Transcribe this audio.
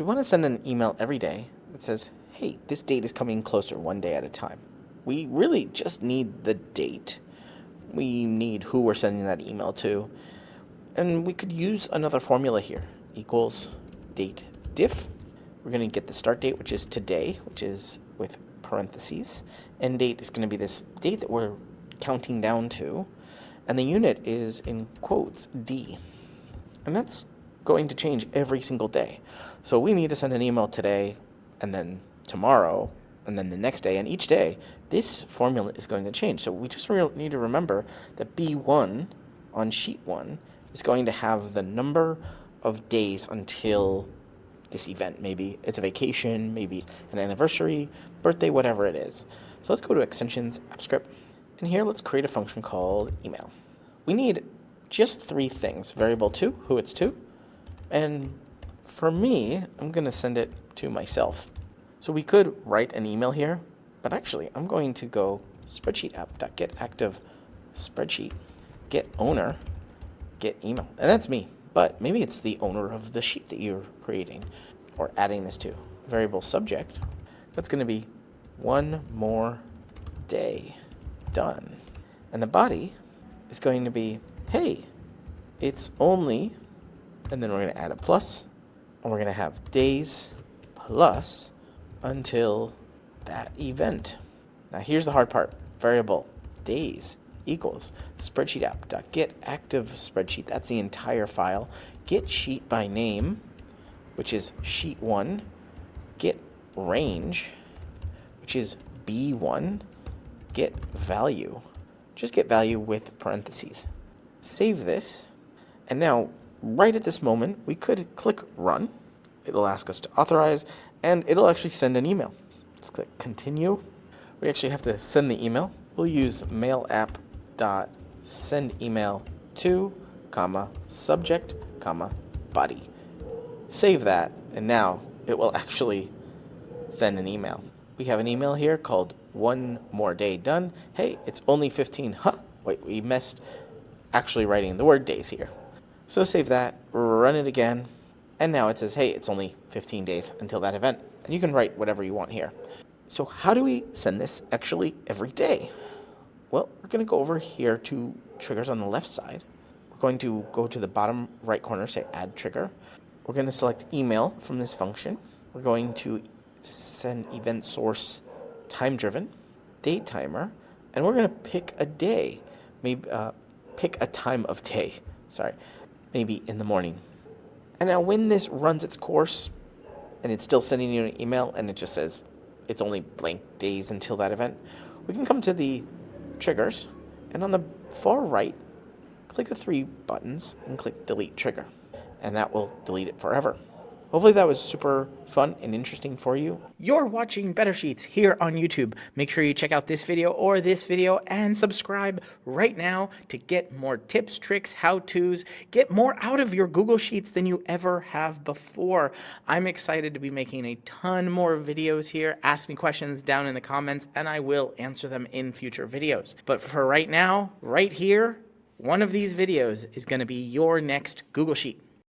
We want to send an email every day that says, hey, this date is coming closer one day at a time. We really just need the date. We need who we're sending that email to. And we could use another formula here, equals date diff. We're going to get the start date, which is today, which is with parentheses. End date is going to be this date that we're counting down to. And the unit is in quotes D. And that's going to change every single day. So we need to send an email today, and then tomorrow, and then the next day, and each day, this formula is going to change. So we just need to remember that B1 on sheet 1 is going to have the number of days until this event. Maybe it's a vacation, maybe an anniversary, birthday, whatever it is. So let's go to extensions, AppScript, and here let's create a function called email. We need just 3 things: variable to, who it's to, and for me, I'm going to send it to myself. So we could write an email here, but actually I'm going to go spreadsheet app.getActive spreadsheet, get owner, get email, and that's me. But maybe it's the owner of the sheet that you're creating or adding this to. Variable subject, that's going to be one more day done. And the body is going to be, hey, it's only, and then we're going to add a plus, and we're going to have days plus until that event. Now here's the hard part. Variable days equals spreadsheet app.getActive spreadsheet. That's the entire file. Get sheet by name, which is sheet 1. Get range, which is B1. Get value. Just get value with parentheses. Save this. And now, right at this moment, we could click run. It'll ask us to authorize, and it'll actually send an email. Let's click continue. We actually have to send the email. We'll use mail app.send email to, subject, body. Save that, and now it will actually send an email. We have an email here called one more day done. Hey, it's only 15. Wait, we missed actually writing the word days here. So save that, run it again, and now it says, hey, it's only 15 days until that event. And you can write whatever you want here. So how do we send this actually every day? Well, we're going to go over here to triggers on the left side. We're going to go to the bottom right corner, say add trigger. We're going to select email from this function. We're going to send event source time driven, date timer, and we're going to pick a day, maybe pick a time of day, maybe in the morning. And now when this runs its course and it's still sending you an email and it just says it's only blank days until that event, we can come to the triggers, and on the far right, click the 3 buttons and click delete trigger, and that will delete it forever. Hopefully that was super fun and interesting for you. You're watching Better Sheets here on YouTube. Make sure you check out this video or this video and subscribe right now to get more tips, tricks, how-tos. Get more out of your Google Sheets than you ever have before. I'm excited to be making a ton more videos here. Ask me questions down in the comments and I will answer them in future videos. But for right now, right here, one of these videos is going to be your next Google Sheet.